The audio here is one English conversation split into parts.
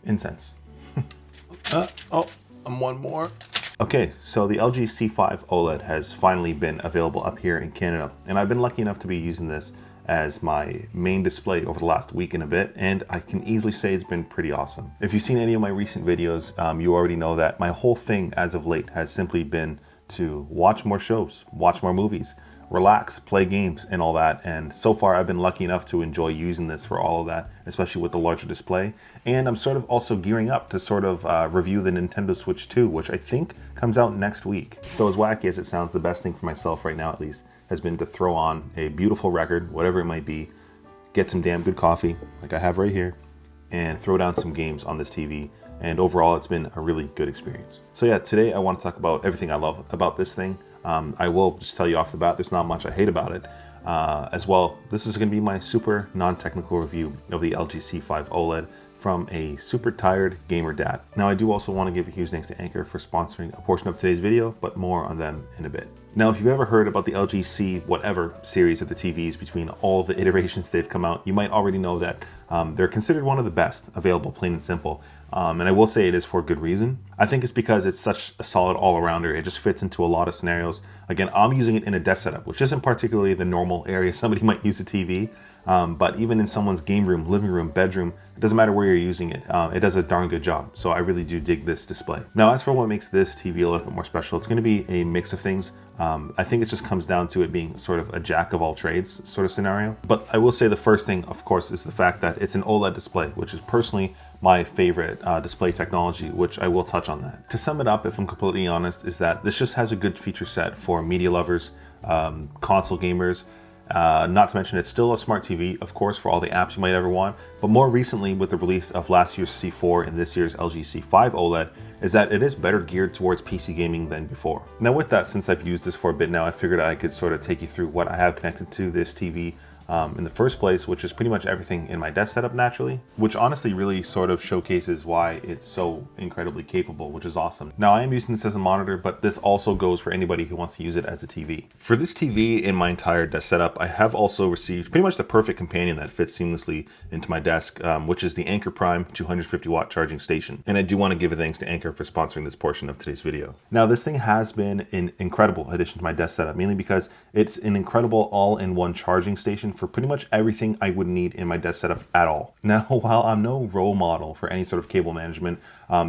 Incense. Oh, I'm one more. Okay, so the LG C5 OLED has finally been available up here in Canada, and I've been lucky enough to be using this as my main display over the last week and a bit, and I can easily say it's been pretty awesome. If you've seen any of my recent videos, you already know that my whole thing as of late has simply been to watch more shows, watch more movies, relax, play games and all that. And so far I've been lucky enough to enjoy using this for all of that, especially with the larger display. And I'm sort of also gearing up to sort of review the Nintendo Switch 2, which I think comes out next week. So as wacky as it sounds, the best thing for myself right now at least has been to throw on a beautiful record, whatever it might be, get some damn good coffee like I have right here, and throw down some games on this TV. And overall, it's been a really good experience. So yeah, today I want to talk about everything I love about this thing. I will just tell you off the bat, there's not much I hate about it. As well, this is going to be my super non-technical review of the LG C5 OLED from a super tired gamer dad. Now, I do also want to give a huge thanks to Anker for sponsoring a portion of today's video, but more on them in a bit. Now, if you've ever heard about the LG C whatever series of the TVs between all the iterations they've come out, you might already know that they're considered one of the best available, plain and simple. And I will say it is for good reason. I think it's because it's such a solid all-arounder. It just fits into a lot of scenarios. Again, I'm using it in a desk setup, which isn't particularly the normal area somebody might use a TV. But even in someone's game room, living room, bedroom, it doesn't matter where you're using it. It does a darn good job. So I really do dig this display. Now, as for what makes this TV a little bit more special, it's going to be a mix of things. I think it just comes down to it being sort of a jack of all trades sort of scenario. But I will say the first thing, of course, is the fact that it's an OLED display, which is personally my favorite display technology, which I will touch on that. To sum it up, if I'm completely honest, is that this just has a good feature set for media lovers, console gamers. Not to mention it's still a smart TV, of course, for all the apps you might ever want. But more recently, with the release of last year's C4 and this year's LG C5 OLED, is that it is better geared towards PC gaming than before. Now with that, since I've used this for a bit now, I figured I could sort of take you through what I have connected to this TV in the first place, which is pretty much everything in my desk setup naturally, which honestly really sort of showcases why it's so incredibly capable, which is awesome. Now I am using this as a monitor, but this also goes for anybody who wants to use it as a TV. For this TV in my entire desk setup, I have also received pretty much the perfect companion that fits seamlessly into my desk, which is the Anker Prime 250 watt charging station. And I do want to give a thanks to Anker for sponsoring this portion of today's video. Now this thing has been an incredible addition to my desk setup, mainly because it's an incredible all-in-one charging station for pretty much everything I would need in my desk setup at all. Now, while I'm no role model for any sort of cable management,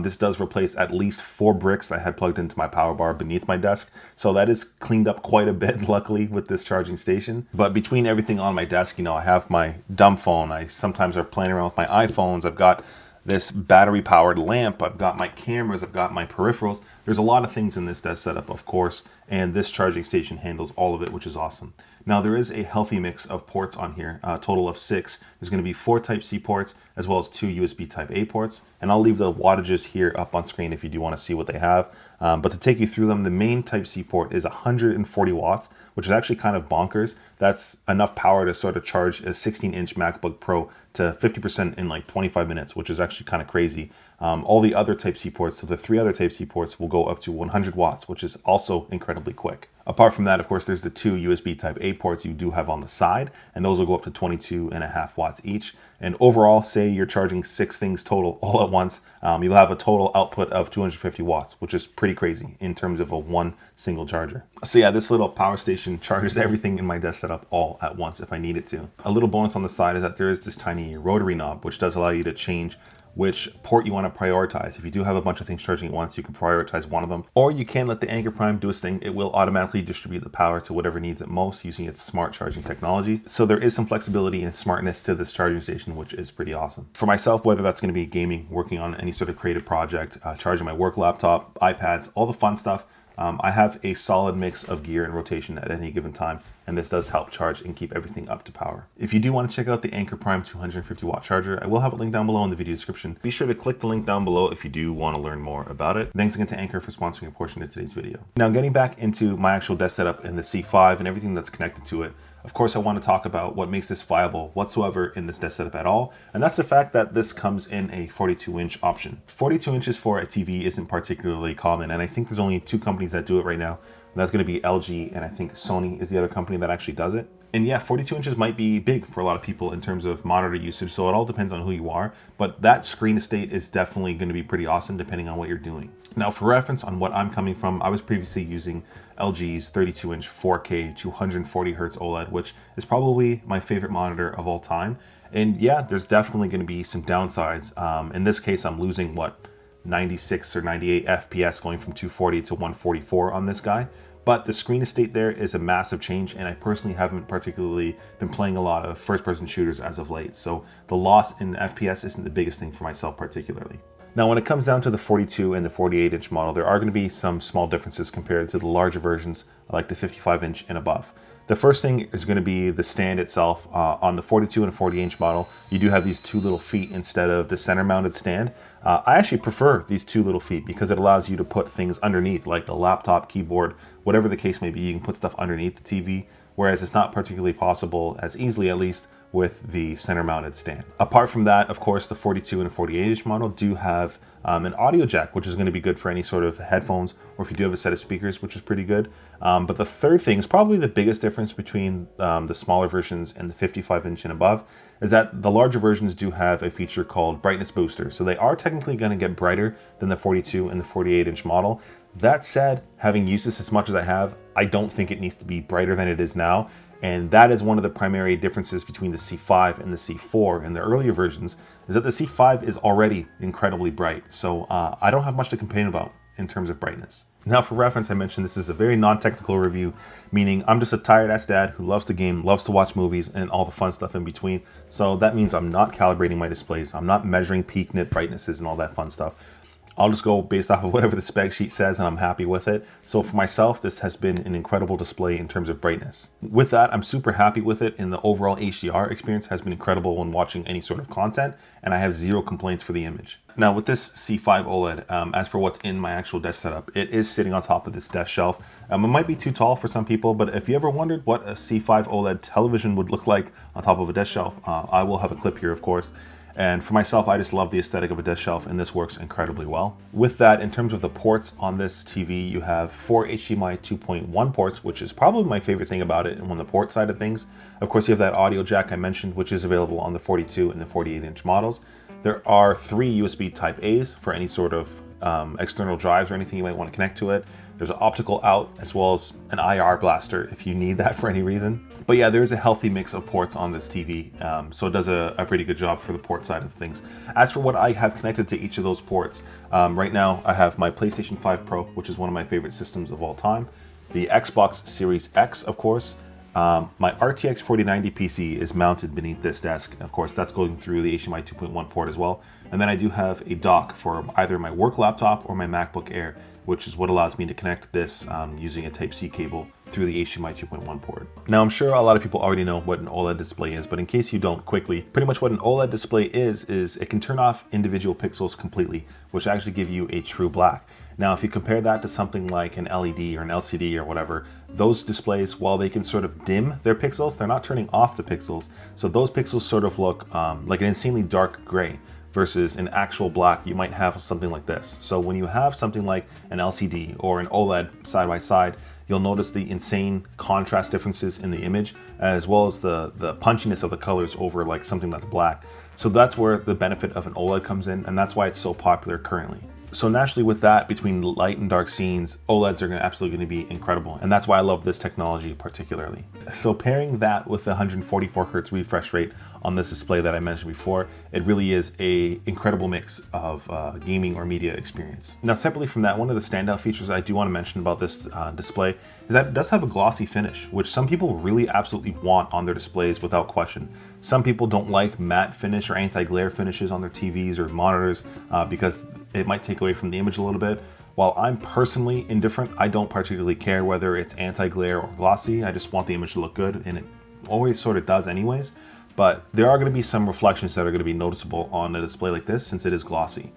this does replace at least 4 bricks I had plugged into my power bar beneath my desk. So that is cleaned up quite a bit, luckily, with this charging station. But between everything on my desk, you know, I have my dumb phone. I sometimes are playing around with my iPhones. I've got this battery powered lamp. I've got my cameras. I've got my peripherals. There's a lot of things in this desk setup, of course, and this charging station handles all of it, which is awesome. Now there is a healthy mix of ports on here, a total of 6. There's going to be 4 Type-C ports as well as 2 USB Type-A ports. And I'll leave the wattages here up on screen if you do want to see what they have. But to take you through them, the main Type-C port is 140 watts, which is actually kind of bonkers. That's enough power to sort of charge a 16-inch MacBook Pro to 50% in like 25 minutes, which is actually kind of crazy. All the other Type-C ports, so the 3 other Type-C ports will go up to 100 watts, which is also incredibly quick. Apart from that, of course, there's the 2 USB Type-A ports you do have on the side, and those will go up to 22.5 watts each. And overall, say you're charging 6 things total all at once, you'll have a total output of 250 watts, which is pretty crazy in terms of a one single charger. So yeah, this little power station charges everything in my desk setup all at once if I need it to. A little bonus on the side is that there is this tiny rotary knob, which does allow you to change which port you want to prioritize. If you do have a bunch of things charging at once, you can prioritize one of them, or you can let the Anker Prime do its thing. It will automatically distribute the power to whatever needs it most using its smart charging technology. So there is some flexibility and smartness to this charging station, which is pretty awesome. For myself, whether that's going to be gaming, working on any sort of creative project, charging my work laptop, iPads, all the fun stuff, I have a solid mix of gear and rotation at any given time, and this does help charge and keep everything up to power. If you do want to check out the Anker Prime 250 watt charger, I will have a link down below in the video description. Be sure to click the link down below if you do want to learn more about it. Thanks again to Anker for sponsoring a portion of today's video. Now, getting back into my actual desk setup and the C5 and everything that's connected to it, of course, I want to talk about what makes this viable whatsoever in this desk setup at all, and that's the fact that this comes in a 42-inch option. 42 inches for a TV isn't particularly common, and I think there's only 2 companies that do it right now. And that's going to be LG, and I think Sony is the other company that actually does it. And yeah, 42 inches might be big for a lot of people in terms of monitor usage, so it all depends on who you are, but that screen estate is definitely going to be pretty awesome depending on what you're doing. Now, for reference on what I'm coming from, I was previously using LG's 32-inch 4K 240 Hz OLED, which is probably my favorite monitor of all time. And yeah, there's definitely going to be some downsides. In this case, I'm losing, 96 or 98 FPS going from 240 to 144 on this guy. But the screen estate there is a massive change, and I personally haven't particularly been playing a lot of first-person shooters as of late, so the loss in FPS isn't the biggest thing for myself particularly. Now, when it comes down to the 42 and the 48-inch model, there are going to be some small differences compared to the larger versions, like the 55-inch and above. The first thing is going to be the stand itself. On the 42 and 40-inch model, you do have these two little feet instead of the center-mounted stand. I actually prefer these two little feet because it allows you to put things underneath, like the laptop, keyboard, whatever the case may be. You can put stuff underneath the TV, whereas it's not particularly possible, as easily at least, with the center-mounted stand. Apart from that, of course, the 42 and 48-inch model do have an audio jack, which is going to be good for any sort of headphones, or if you do have a set of speakers, which is pretty good. But the third thing is probably the biggest difference between the smaller versions and the 55-inch and above, is that the larger versions do have a feature called brightness booster. So they are technically going to get brighter than the 42 and the 48-inch model. That said, having used this as much as I have, I don't think it needs to be brighter than it is now. And that is one of the primary differences between the C5 and the C4 in the earlier versions, is that the C5 is already incredibly bright. So I don't have much to complain about in terms of brightness. Now, for reference, I mentioned this is a very non-technical review, meaning I'm just a tired-ass dad who loves the game, loves to watch movies, and all the fun stuff in between. So that means I'm not calibrating my displays. I'm not measuring peak nit brightnesses and all that fun stuff. I'll just go based off of whatever the spec sheet says, and I'm happy with it. So for myself, this has been an incredible display in terms of brightness. With that, I'm super happy with it, and the overall HDR experience has been incredible when watching any sort of content, and I have zero complaints for the image. Now, with this C5 OLED, as for what's in my actual desk setup, it is sitting on top of this desk shelf. It might be too tall for some people, but if you ever wondered what a C5 OLED television would look like on top of a desk shelf, I will have a clip here, of course. And for myself, I just love the aesthetic of a desk shelf, and this works incredibly well. With that, in terms of the ports on this TV, you have 4 HDMI 2.1 ports, which is probably my favorite thing about it on the port side of things. Of course, you have that audio jack I mentioned, which is available on the 42 and the 48-inch models. There are 3 USB Type A's for any sort of external drives or anything you might want to connect to it. There's an optical out as well as an IR blaster if you need that for any reason. But yeah, there's a healthy mix of ports on this TV, so it does a pretty good job for the port side of things. As for what I have connected to each of those ports, right now I have my PlayStation 5 Pro, which is one of my favorite systems of all time, the Xbox Series X, of course. My RTX 4090 PC is mounted beneath this desk. Of course, that's going through the HDMI 2.1 port as well. And then I do have a dock for either my work laptop or my MacBook Air, which is what allows me to connect this using a Type-C cable through the HDMI 2.1 port. Now, I'm sure a lot of people already know what an OLED display is, but in case you don't, quickly, pretty much what an OLED display is it can turn off individual pixels completely, which actually give you a true black. Now, if you compare that to something like an LED or an LCD or whatever, those displays, while they can sort of dim their pixels, they're not turning off the pixels. So those pixels sort of look like an insanely dark gray versus an actual black you might have something like this. So when you have something like an LCD or an OLED side by side, you'll notice the insane contrast differences in the image, as well as the punchiness of the colors over like something that's black. So that's where the benefit of an OLED comes in, and that's why it's so popular currently. So naturally with that, between light and dark scenes, OLEDs are absolutely going to be incredible. And that's why I love this technology particularly. So pairing that with the 144 Hz refresh rate on this display that I mentioned before, it really is a incredible mix of gaming or media experience. Now, separately from that, one of the standout features I do want to mention about this display is that it does have a glossy finish, which some people really absolutely want on their displays without question. Some people don't like matte finish or anti-glare finishes on their TVs or monitors because it might take away from the image a little bit. While I'm personally indifferent, I don't particularly care whether it's anti-glare or glossy. I just want the image to look good, and it always sort of does anyways. But there are going to be some reflections that are going to be noticeable on a display like this since it is glossy.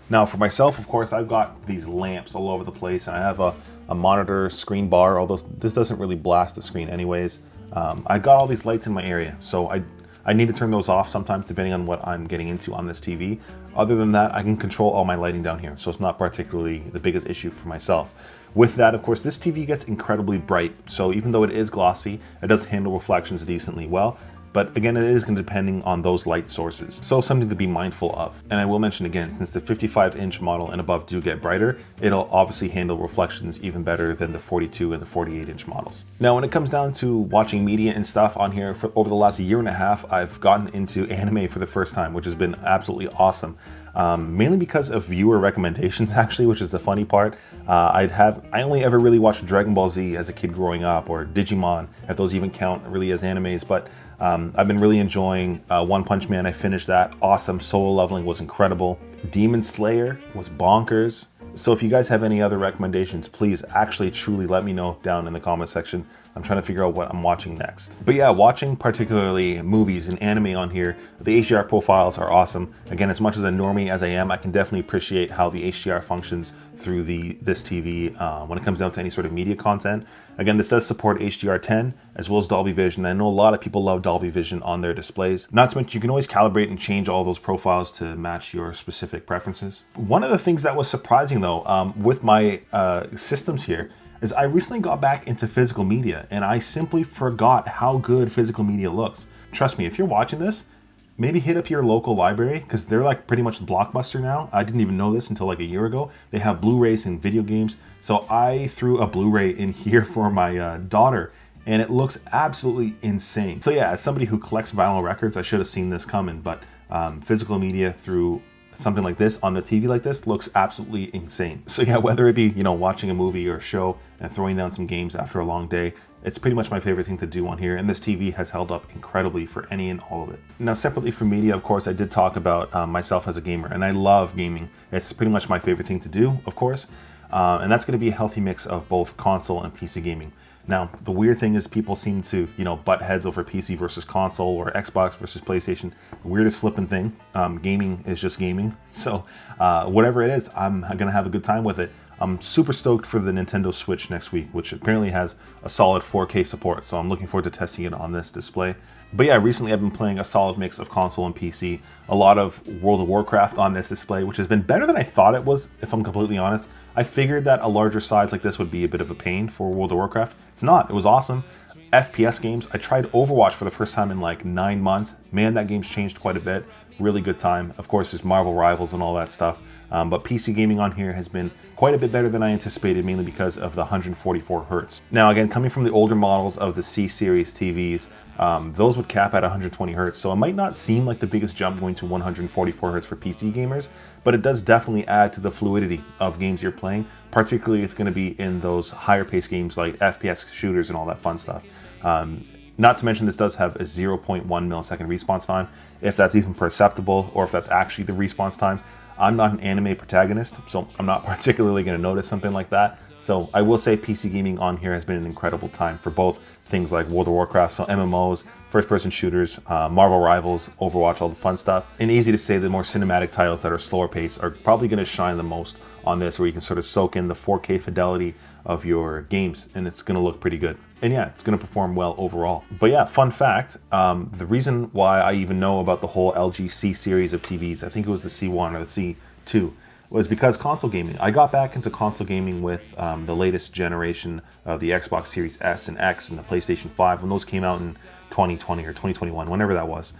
Now for myself, of course, I've got these lamps all over the place, and I have a monitor screen bar, although this doesn't really blast the screen anyways. I've got all these lights in my area, so I need to turn those off sometimes depending on what I'm getting into on this TV. Other than that, I can control all my lighting down here, so it's not particularly the biggest issue for myself. With that, of course, this TV gets incredibly bright, so even though it is glossy, it does handle reflections decently well. But again, it is going to depending on those light sources. So something to be mindful of. And I will mention again, since the 55-inch model and above do get brighter, it'll obviously handle reflections even better than the 42 and the 48-inch models. Now, when it comes down to watching media and stuff on here, over the last year and a half, I've gotten into anime for the first time, which has been absolutely awesome. Mainly because of viewer recommendations, actually, which is the funny part. I only ever really watched Dragon Ball Z as a kid growing up, or Digimon, if those even count really as animes, but I've been really enjoying One Punch Man. I finished that. Awesome. Solo Leveling was incredible. Demon Slayer was bonkers. So if you guys have any other recommendations, please actually truly let me know down in the comment section. I'm trying to figure out what I'm watching next. But yeah, watching particularly movies and anime on here, the HDR profiles are awesome. Again, as much as a normie as I am, I can definitely appreciate how the HDR functions through this TV when it comes down to any sort of media content. Again, this does support HDR10 as well as Dolby Vision. I know a lot of people love Dolby Vision on their displays. Not to mention, you can always calibrate and change all those profiles to match your specific preferences. One of the things that was surprising though, with my systems here, is I recently got back into physical media and I simply forgot how good physical media looks. Trust me, if you're watching this, maybe hit up your local library because they're like pretty much Blockbuster now. I didn't even know this until like a year ago. They have Blu-rays and video games. So I threw a Blu-ray in here for my daughter and it looks absolutely insane. So yeah, as somebody who collects vinyl records, I should have seen this coming, but physical media through something like this on the TV like this looks absolutely insane. So yeah, whether it be, you know, watching a movie or a show and throwing down some games after a long day, it's pretty much my favorite thing to do on here, and this TV has held up incredibly for any and all of it. Now, separately from media, of course, I did talk about myself as a gamer, and I love gaming. It's pretty much my favorite thing to do, of course, and that's going to be a healthy mix of both console and PC gaming. Now, the weird thing is people seem to, you know, butt heads over PC versus console or Xbox versus PlayStation. The weirdest flipping thing. Gaming is just gaming. So whatever it is, I'm going to have a good time with it. I'm super stoked for the Nintendo Switch next week, which apparently has a solid 4K support. So I'm looking forward to testing it on this display. But yeah, recently I've been playing a solid mix of console and PC. A lot of World of Warcraft on this display, which has been better than I thought it was, if I'm completely honest. I figured that a larger size like this would be a bit of a pain for World of Warcraft. It's not. It was awesome. FPS games. I tried Overwatch for the first time in like 9 months. Man, that game's changed quite a bit. Really good time. Of course, there's Marvel Rivals and all that stuff. But PC gaming on here has been quite a bit better than I anticipated, mainly because of the 144 Hertz. Now, again, coming from the older models of the C-Series TVs, those would cap at 120 Hertz. So it might not seem like the biggest jump going to 144 Hertz for PC gamers, but it does definitely add to the fluidity of games you're playing. Particularly, it's going to be in those higher paced games like FPS shooters and all that fun stuff. Not to mention, this does have a 0.1 millisecond response time, if that's even perceptible, or if that's actually the response time. I'm not an anime protagonist, so I'm not particularly going to notice something like that. So I will say PC gaming on here has been an incredible time for both things like World of Warcraft, so MMOs, first-person shooters, Marvel Rivals, Overwatch, all the fun stuff. And easy to say, the more cinematic titles that are slower paced are probably going to shine the most on this, where you can sort of soak in the 4K fidelity of your games, and it's going to look pretty good. And yeah, it's going to perform well overall. But yeah, fun fact, the reason why I even know about the whole LG C series of TVs, I think it was the C1 or the C2, was because console gaming. I got back into console gaming with the latest generation of the Xbox Series S and X and the PlayStation 5 when those came out in 2020 or 2021, whenever that was.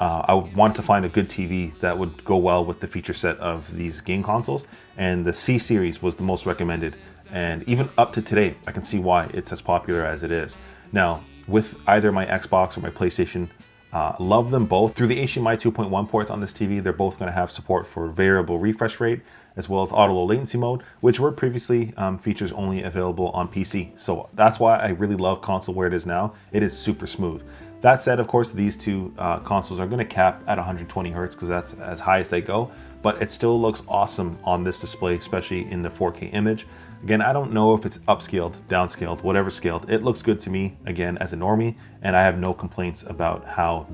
I wanted to find a good TV that would go well with the feature set of these game consoles, and the C series was the most recommended. And even up to today, I can see why it's as popular as it is. Now, with either my Xbox or my PlayStation, love them both. Through the HDMI 2.1 ports on this TV, they're both going to have support for variable refresh rate, as well as auto low latency mode, which were previously features only available on PC. So that's why I really love console where it is now. It is super smooth. That said, of course, these two consoles are going to cap at 120 Hertz because that's as high as they go, but it still looks awesome on this display, especially in the 4K image. Again, I don't know if it's upscaled, downscaled, whatever scaled. It looks good to me, again, as a normie, and I have no complaints about how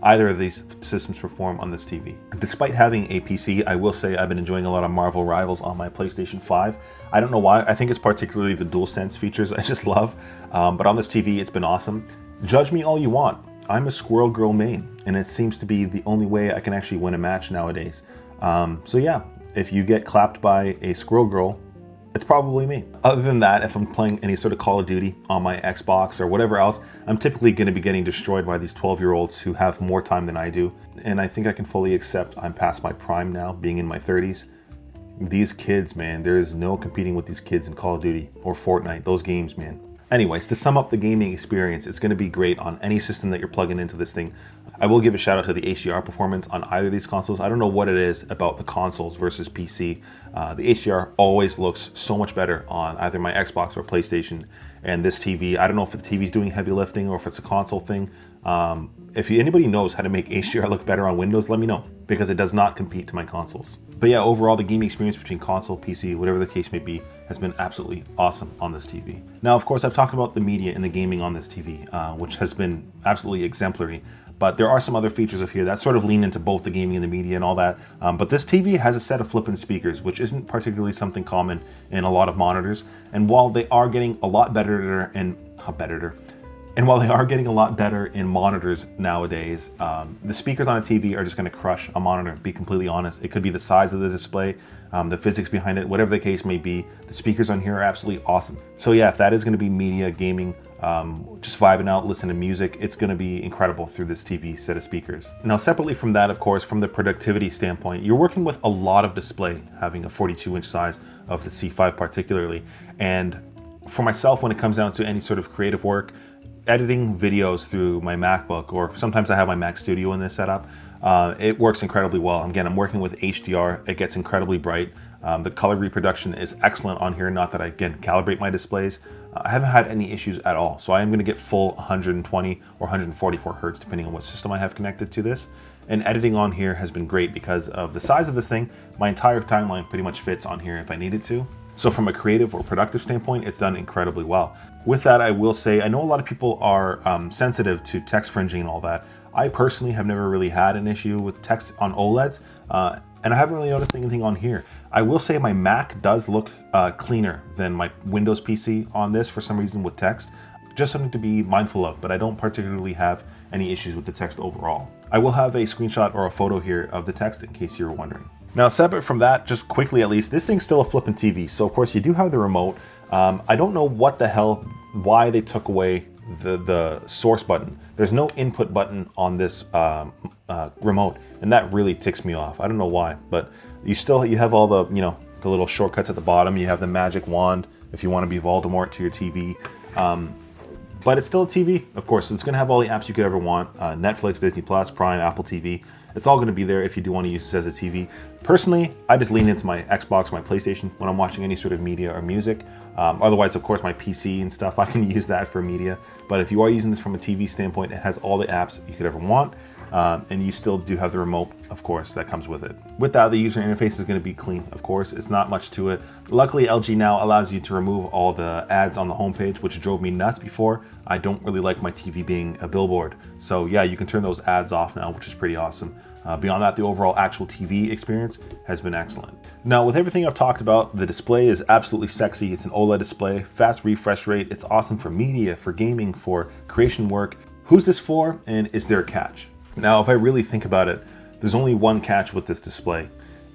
either of these systems perform on this TV. Despite having a PC, I will say I've been enjoying a lot of Marvel Rivals on my PlayStation 5. I don't know why. I think it's particularly the DualSense features I just love, but on this TV, it's been awesome. Judge me all you want. I'm a Squirrel Girl main, and it seems to be the only way I can actually win a match nowadays. So yeah, if you get clapped by a Squirrel Girl, it's probably me. Other than that, if I'm playing any sort of Call of Duty on my Xbox or whatever else, I'm typically going to be getting destroyed by these 12-year-olds who have more time than I do. And I think I can fully accept I'm past my prime now, being in my 30s. These kids, man, there is no competing with these kids in Call of Duty or Fortnite, those games, man. Anyways, to sum up the gaming experience, it's going to be great on any system that you're plugging into this thing. I will give a shout out to the HDR performance on either of these consoles. I don't know what it is about the consoles versus PC. The HDR always looks so much better on either my Xbox or PlayStation. And this TV, I don't know if the TV's doing heavy lifting or if it's a console thing. If anybody knows how to make HDR look better on Windows, let me know, because it does not compete to my consoles. But yeah, overall, the gaming experience between console, PC, whatever the case may be, has been absolutely awesome on this TV. Now, of course, I've talked about the media and the gaming on this TV, which has been absolutely exemplary. But there are some other features of here that sort of lean into both the gaming and the media and all that. But this TV has a set of flipping speakers, which isn't particularly something common in a lot of monitors. And while they are getting a lot better in monitors nowadays, the speakers on a TV are just going to crush a monitor, to be completely honest. It could be the size of the display, the physics behind it, whatever the case may be. The speakers on here are absolutely awesome. So yeah, if that is going to be media, gaming, just vibing out, listening to music, it's going to be incredible through this TV set of speakers. Now, separately from that, of course, from the productivity standpoint, you're working with a lot of display, having a 42-inch size of the C5 particularly. And for myself, when it comes down to any sort of creative work, editing videos through my MacBook, or sometimes I have my Mac Studio in this setup, it works incredibly well. Again, I'm working with HDR. It gets incredibly bright. The color reproduction is excellent on here. Not that I, again, calibrate my displays. I haven't had any issues at all. So I am going to get full 120 or 144 hertz, depending on what system I have connected to this. And editing on here has been great because of the size of this thing. My entire timeline pretty much fits on here if I needed to. So from a creative or productive standpoint, it's done incredibly well. With that, I will say, I know a lot of people are sensitive to text fringing and all that. I personally have never really had an issue with text on OLEDs, and I haven't really noticed anything on here. I will say my Mac does look cleaner than my Windows PC on this for some reason with text. Just something to be mindful of, but I don't particularly have any issues with the text overall. I will have a screenshot or a photo here of the text in case you were wondering. Now, separate from that, just quickly at least, this thing's still a flipping TV. So of course you do have the remote. I don't know why they took away the source button. There's no input button on this remote, and that really ticks me off. I don't know why, but you have all the, the little shortcuts at the bottom. You have the magic wand if you want to be Voldemort to your TV. But it's still a TV, of course. It's going to have all the apps you could ever want. Netflix, Disney+, Prime, Apple TV. It's all going to be there if you do want to use this as a TV. Personally, I just lean into my Xbox, my PlayStation when I'm watching any sort of media or music. Otherwise, of course, my PC and stuff, I can use that for media. But if you are using this from a TV standpoint, it has all the apps you could ever want. And you still do have the remote, of course, that comes with it. With that, the user interface is going to be clean, of course. It's not much to it. Luckily, LG now allows you to remove all the ads on the homepage, which drove me nuts before. I don't really like my TV being a billboard. So yeah, you can turn those ads off now, which is pretty awesome. Beyond that, the overall actual TV experience has been excellent. Now, with everything I've talked about, the display is absolutely sexy. It's an OLED display, fast refresh rate. It's awesome for media, for gaming, for creation work. Who's this for, and is there a catch? Now, if I really think about it, there's only one catch with this display.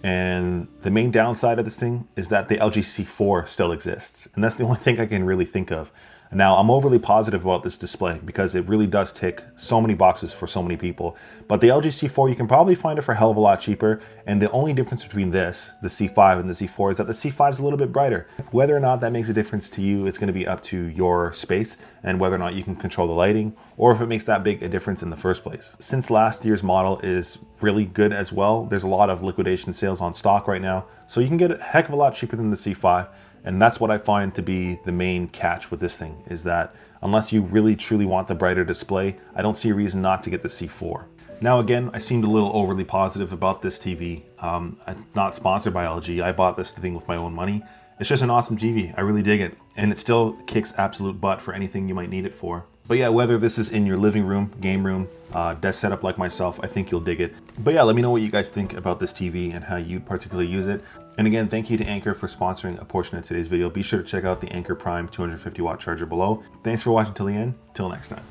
And the main downside of this thing is that the LG C4 still exists. And that's the only thing I can really think of. Now, I'm overly positive about this display because it really does tick so many boxes for so many people. But the LG C4, you can probably find it for a hell of a lot cheaper. And the only difference between this, the C5 and the C4, is that the C5 is a little bit brighter. Whether or not that makes a difference to you, it's going to be up to your space and whether or not you can control the lighting, or if it makes that big a difference in the first place. Since last year's model is really good as well, there's a lot of liquidation sales on stock right now. So you can get it a heck of a lot cheaper than the C5. And that's what I find to be the main catch with this thing, is that unless you really truly want the brighter display, I don't see a reason not to get the C4. Now again, I seemed a little overly positive about this TV. I'm not sponsored by LG. I bought this thing with my own money. It's just an awesome TV. I really dig it. And it still kicks absolute butt for anything you might need it for. But yeah, whether this is in your living room, game room, desk setup like myself, I think you'll dig it. But yeah, let me know what you guys think about this TV and how you particularly use it. And again, thank you to Anker for sponsoring a portion of today's video. Be sure to check out the Anker Prime 250 watt charger below. Thanks for watching till the end. Till next time.